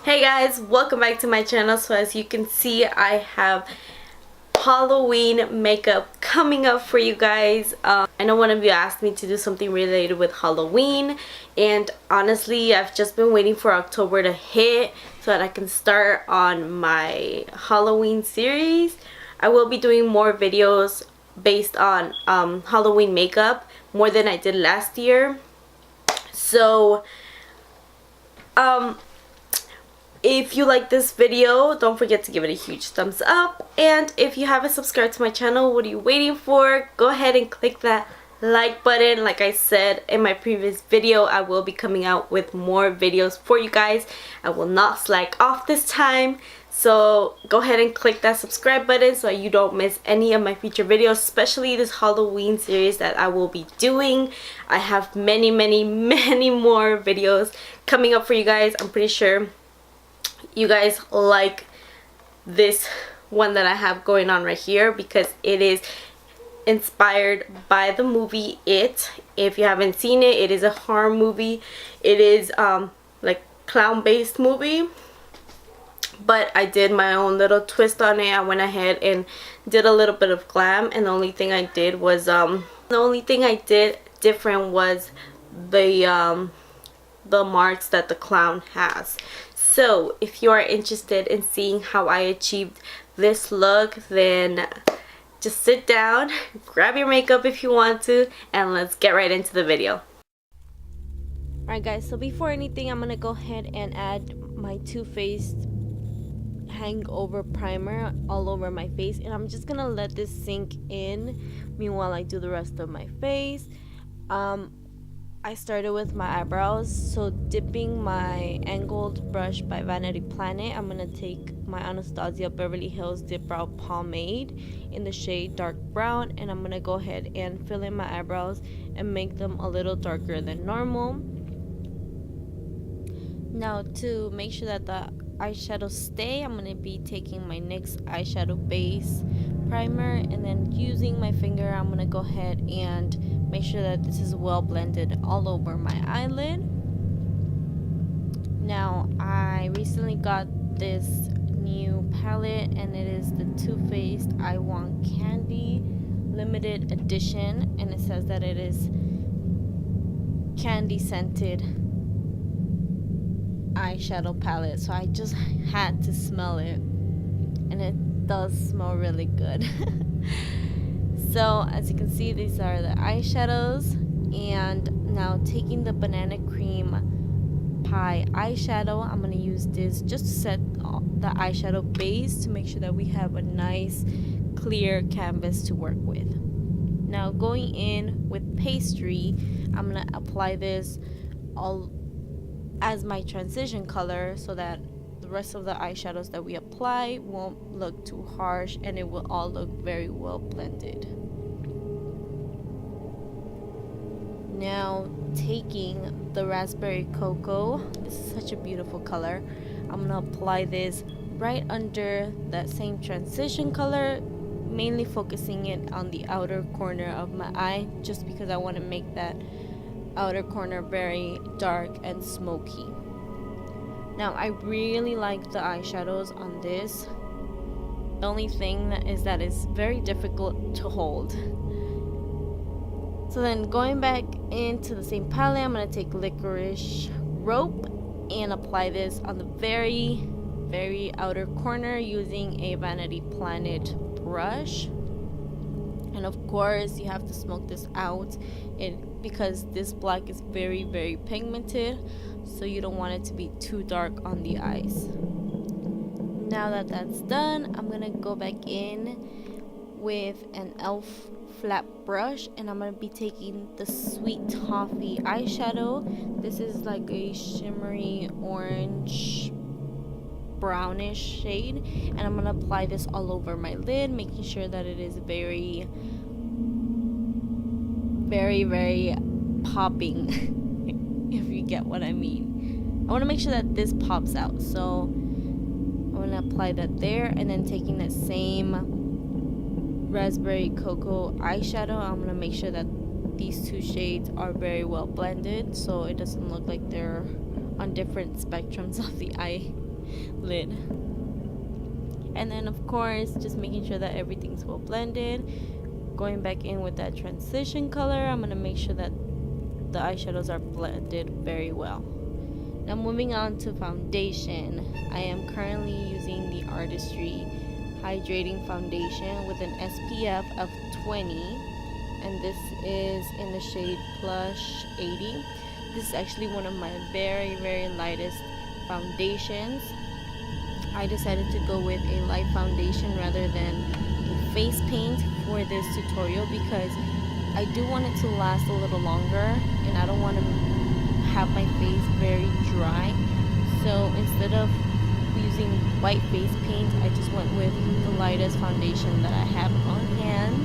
Hey guys, welcome back to my channel. So as you can see, I have Halloween makeup coming up for you guys. I know one of you asked me to do something related with Halloween, and honestly I've just been waiting for October to hit so that I can start on my Halloween series. I will be doing more videos based on Halloween makeup, more than I did last year. So if you like this video, don't forget to give it a huge thumbs up. And if you haven't subscribed to my channel, what are you waiting for? Go ahead and click that like button. Like I said in my previous video, I will be coming out with more videos for you guys. I will not slack off this time. So go ahead and click that subscribe button so you don't miss any of my future videos, especially this Halloween series that I will be doing. I have many more videos coming up for you guys. I'm pretty sure you guys like this one that I have going on right here because it is inspired by the movie It. If you haven't seen it, it is a horror movie. It is like clown based movie, but I did my own little twist on it. I went ahead and did a little bit of glam, and the only thing I did different was the marks that the clown has. So if you are interested in seeing how I achieved this look, then just sit down, grab your makeup if you want to, and let's get right into the video. Alright guys, so before anything, I'm going to go ahead and add my Too Faced HangoveR primer all over my face, and I'm just going to let this sink in meanwhile I do the rest of my face. I started with my eyebrows, so dipping my angled brush by Vanity Planet, I'm going to take my Anastacia Beverly Hills Dip Brow Pomade in the shade dark brown, and I'm going to go ahead and fill in my eyebrows and make them a little darker than normal. Now to make sure that the eyeshadows stay, I'm going to be taking my NYX Eyeshadow Base primer, and then using my finger I'm going to go ahead and make sure that this is well blended all over my eyelid. Now I recently got this new palette, and it is the Too Faced I Want Kandee limited edition, and it says that it is candy scented eyeshadow palette, so I just had to smell it, and it does smell really good. So as you can see, these are the eyeshadows, and now taking the Banana Cream Pie eyeshadow, I'm going to use this just to set the eyeshadow base to make sure that we have a nice clear canvas to work with. Now going in with Pastry, I'm going to apply this all as my transition color so that the rest of the eyeshadows that we apply won't look too harsh, and it will all look very well blended. Now taking the Raspberry Cocoa, this is such a beautiful color, I'm gonna apply this right under that same transition color, mainly focusing it on the outer corner of my eye, just because I want to make that outer corner very dark and smoky. Now I really like the eyeshadows on this. The only thing is that it's very difficult to hold. So then going back into the same palette, I'm going to take Licorice Rope and apply this on the very outer corner using a Vanity Planet brush. And of course you have to smoke this out because this black is very pigmented, so you don't want it to be too dark on the eyes. Now that that's done, I'm gonna go back in with an E.L.F flat brush, and I'm gonna be taking the Sweet Toffee eyeshadow. This is like a shimmery orange brownish shade, and I'm gonna apply this all over my lid, making sure that it is very popping if you get what I mean. I want to make sure that this pops out, so I'm going to apply that there, and then taking that same Raspberry Cocoa eyeshadow, I'm going to make sure that these two shades are very well blended so it doesn't look like they're on different spectrums of the eye lid. And then of course just making sure that everything's well blended, going back in with that transition color. I'm gonna make sure that the eyeshadows are blended very well. Now moving on to foundation, I am currently using the Artistry hydrating foundation with an SPF of 20, and this is in the shade Plush 80. This is actually one of my very lightest foundations. I decided to go with a light foundation rather than a face paint for this tutorial because I do want it to last a little longer and I don't want to have my face very dry. So instead of using white face paint, I just went with the lightest foundation that I have on hand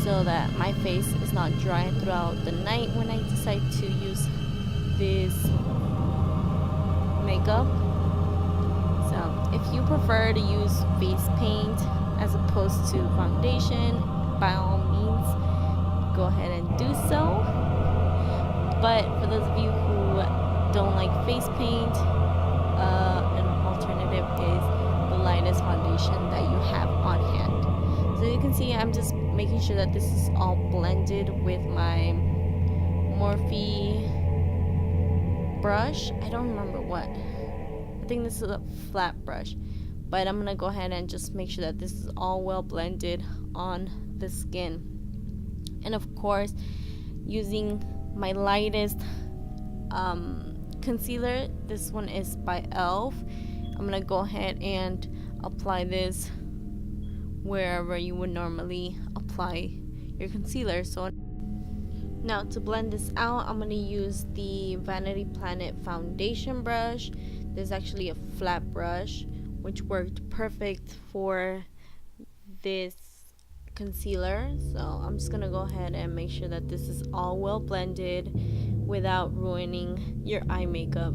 so that my face is not dry throughout the night when I decide to use this makeup. So if you prefer to use face paint as opposed to foundation, by all means go ahead and do so. But for those of you who don't like face paint, an alternative is the lightest foundation that you have on hand. So you can see I'm just making sure that this is all blended with my Morphe brush. I don't remember what. I think this is a flat brush. But I'm going to go ahead and just make sure that this is all well blended on the skin. And of course, using my lightest concealer, this one is by E.L.F. I'm gonna go ahead and apply this wherever you would normally apply your concealer. So now to blend this out, I'm gonna use the Vanity Planet foundation brush. This is actually a flat brush which worked perfect for this concealer. So I'm just gonna go ahead and make sure that this is all well blended without ruining your eye makeup.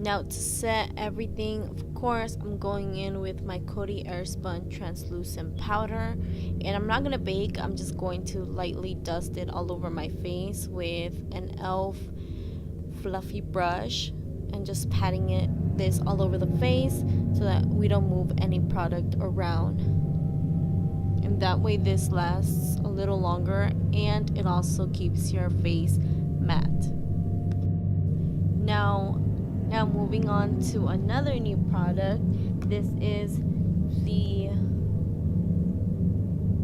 Now to set everything, of course, I'm going in with my Cody Airspun translucent powder, and I'm not gonna bake. I'm just going to lightly dust it all over my face with an E.L.F. fluffy brush and just patting this all over the face so that we don't move any product around. And that way this lasts a little longer and it also keeps your face matte. Now moving on to another new product. This is the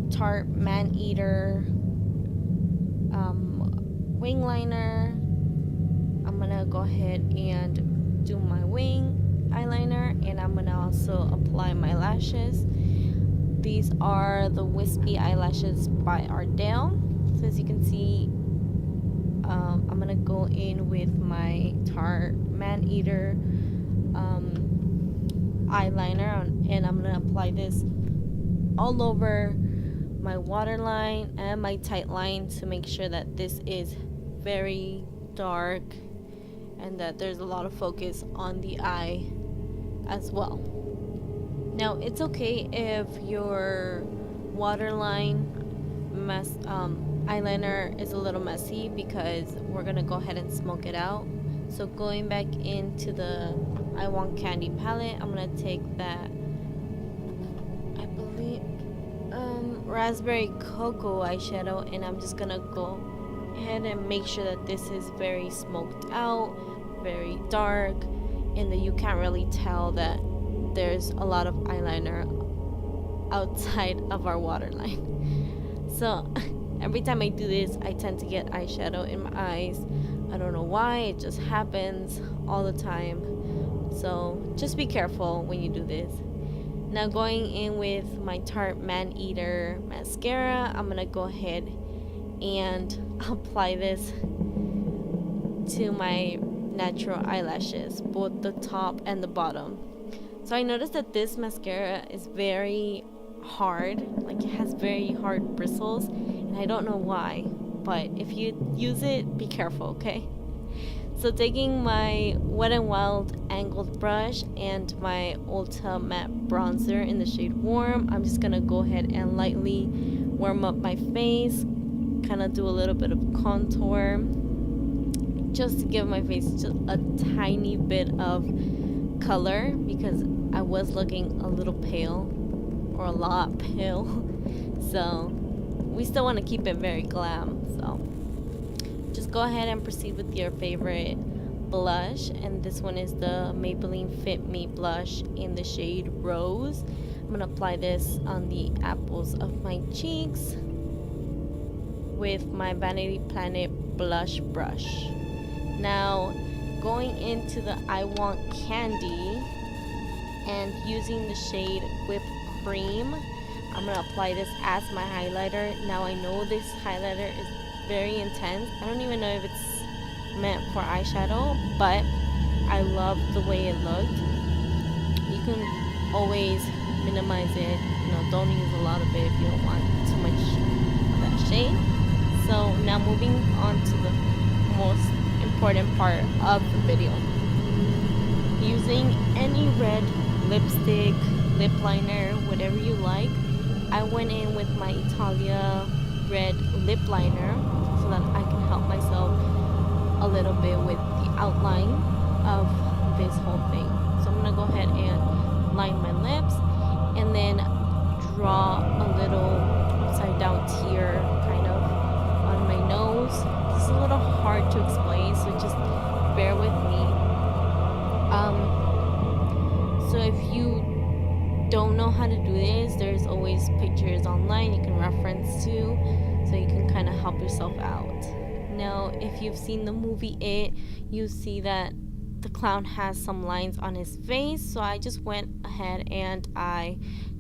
Tarte Maneater wing liner. I'm gonna go ahead and do my wing eyeliner, and I'm gonna also apply my lashes. These are the wispy eyelashes by Ardell. So as you can see, I'm gonna go in with my Tarte Maneater eyeliner, and I'm gonna apply this all over my waterline and my tight line to make sure that this is very dark and that there's a lot of focus on the eye as well. Now it's okay if your waterline eyeliner is a little messy because we're gonna go ahead and smoke it out. So going back into the I Want Kandee palette, I'm gonna take that, I believe, raspberry cocoa eyeshadow, and I'm just gonna go ahead and make sure that this is very smoked out, very dark, and that you can't really tell that there's a lot of eyeliner outside of our waterline. So every time I do this, I tend to get eyeshadow in my eyes. I don't know why, it just happens all the time. So just be careful when you do this. Now going in with my Tarte Maneater mascara, I'm gonna go ahead and apply this to my natural eyelashes, both the top and the bottom. So I noticed that this mascara is very hard, like it has very hard bristles, and I don't know why, but if you use it, be careful, okay? So taking my Wet n Wild angled brush and my Ulta Matte Bronzer in the shade Warm, I'm just gonna go ahead and lightly warm up my face, kind of do a little bit of contour, just to give my face just a tiny bit of color, because I was looking a little pale, or a lot pale. So we still want to keep it very glam. So just go ahead and proceed with your favorite blush, and this one is the Maybellin Fit Me blush in the shade Rose. I'm gonna apply this on the apples of my cheeks with my Vanity Planet blush brush. Now going into the I Want Candy and using the shade Whipped Cream, I'm gonna apply this as my highlighter. Now I know this highlighter is very intense. I don't even know if it's meant for eyeshadow, but I love the way it looked. You can always minimize it, you know, don't use a lot of it if you don't want too much of that shade. So now moving on to the most important part of the video. Using any red lipstick, lip liner, whatever you like, I went in with my Italia red lip liner so that I can help myself a little bit with the outline of this whole thing. So I'm gonna go ahead and line my lips and then draw a little upside down tear kind of on my nose. It's a little hard to explain, so just bear with me. So if you don't know how to do this, there's always pictures online you can reference to, so you can kind of help yourself out. Now if you've seen the movie It, you see that the clown has some lines on his face, so I just went ahead and I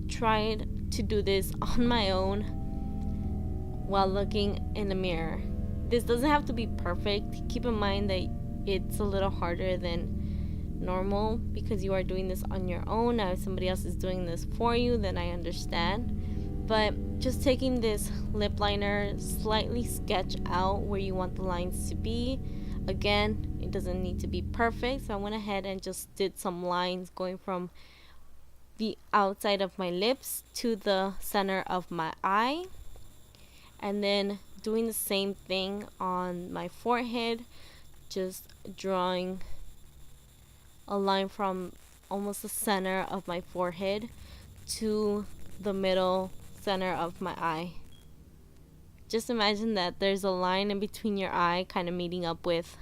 tried to do this on my own while looking in the mirror. This doesn't have to be perfect. Keep in mind that it's a little harder than normal because you are doing this on your own. Now if somebody else is doing this for you, then I understand. But just taking this lip liner, slightly sketch out where you want the lines to be. Again, it doesn't need to be perfect, so I went ahead and just did some lines going from the outside of my lips to the center of my eye, and then doing the same thing on my forehead, just drawing a line from almost the center of my forehead to the middle center of my eye. Just imagine that there's a line in between your eye kind of meeting up with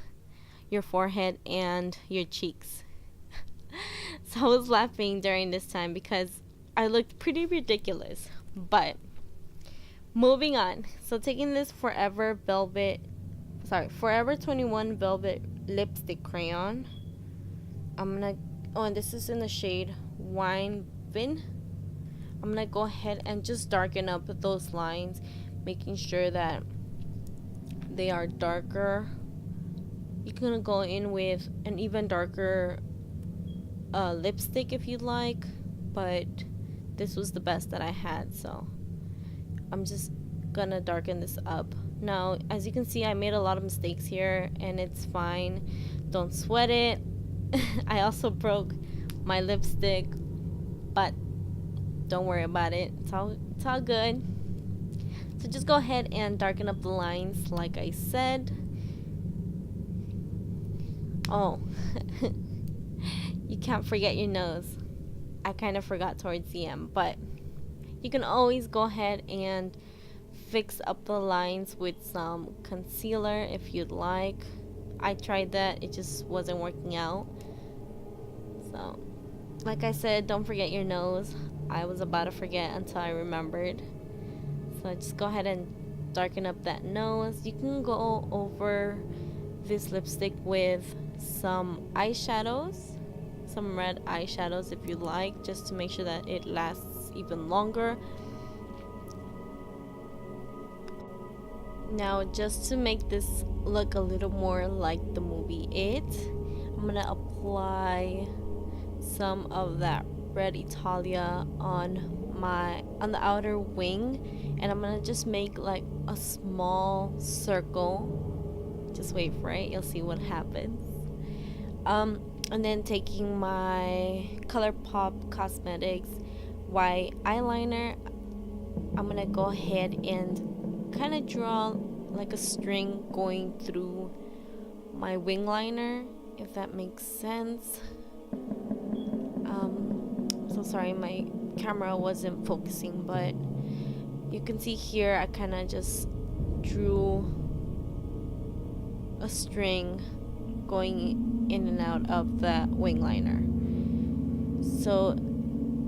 your forehead and your cheeks. So I was laughing during this time because I looked pretty ridiculous. But moving on. So taking this Forever 21 Velvet lipstick crayon. And this is in the shade Wine Vin. I'm gonna go ahead and just darken up those lines, making sure that they are darker. You can go in with an even darker lipstick if you'd like, but this was the best that I had, so I'm just gonna darken this up. Now as you can see, I made a lot of mistakes here and it's fine, don't sweat it. I also broke my lipstick, but don't worry about it, it's all good. So just go ahead and darken up the lines like I said. Oh, you can't forget your nose. I kind of forgot towards the end, but you can always go ahead and fix up the lines with some concealer if you'd like. I tried that, it just wasn't working out. So like I said, don't forget your nose. I was about to forget until I remembered. So just go ahead and darken up that nose. You can go over this lipstick with some eyeshadows, some red eyeshadows if you like, just to make sure that it lasts even longer. Now just to make this look a little more like the movie It, I'm gonna apply some of that red Italia on the outer wing, and I'm gonna just make like a small circle Just wait for it, you'll see what happens. And then taking my ColourPop Cosmetics white eyeliner, I'm gonna go ahead and kind of draw like a string going through my wing liner, if that makes sense. So sorry, my camera wasn't focusing, but you can see here I kind of just drew a string going in and out of the wing liner. So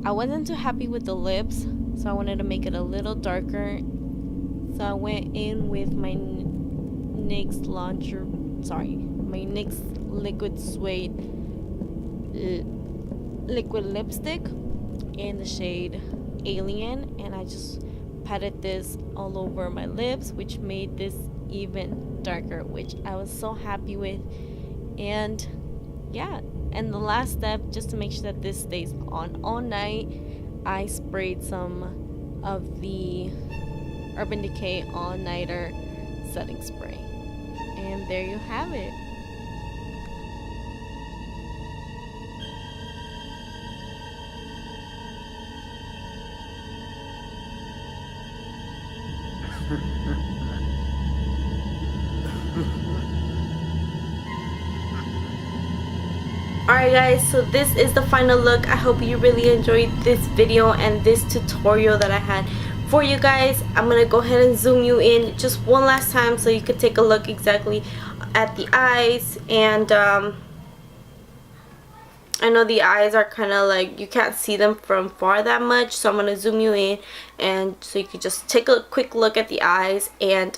I wasn't too happy with the lips, so I wanted to make it a little darker. So I went in with my NYX Liquid Suede liquid lipstick in the shade Alien, and I just patted this all over my lips, which made this even darker, which I was so happy with. And yeah, and the last step, just to make sure that this stays on all night, I sprayed some of the Urban Decay All Nighter setting spray, and there you have it. Alright guys, so this is the final look. I hope you really enjoyed this video and this tutorial that I had for you guys. I'm gonna go ahead and zoom you in just one last time so you could take a look exactly at the eyes. And I know the eyes are kind of like, you can't see them from far that much, so I'm gonna zoom you in and so you could just take a quick look at the eyes. And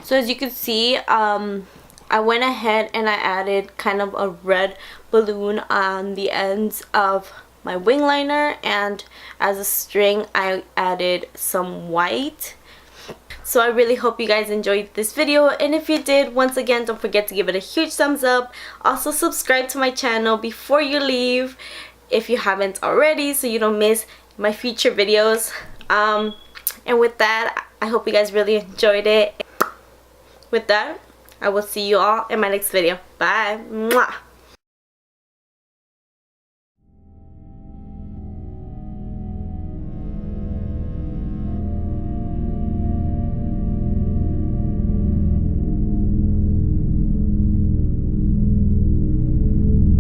so as you can see, I went ahead and I added kind of a red balloon on the ends of my wing liner, and as a string I added some white. So I really hope you guys enjoyed this video, and if you did, once again, don't forget to give it a huge thumbs up. Also subscribe to my channel before you leave if you haven't already, so you don't miss my future videos. And with that, I hope you guys really enjoyed it. With that, I will see you all in my next video. Bye. Mwah.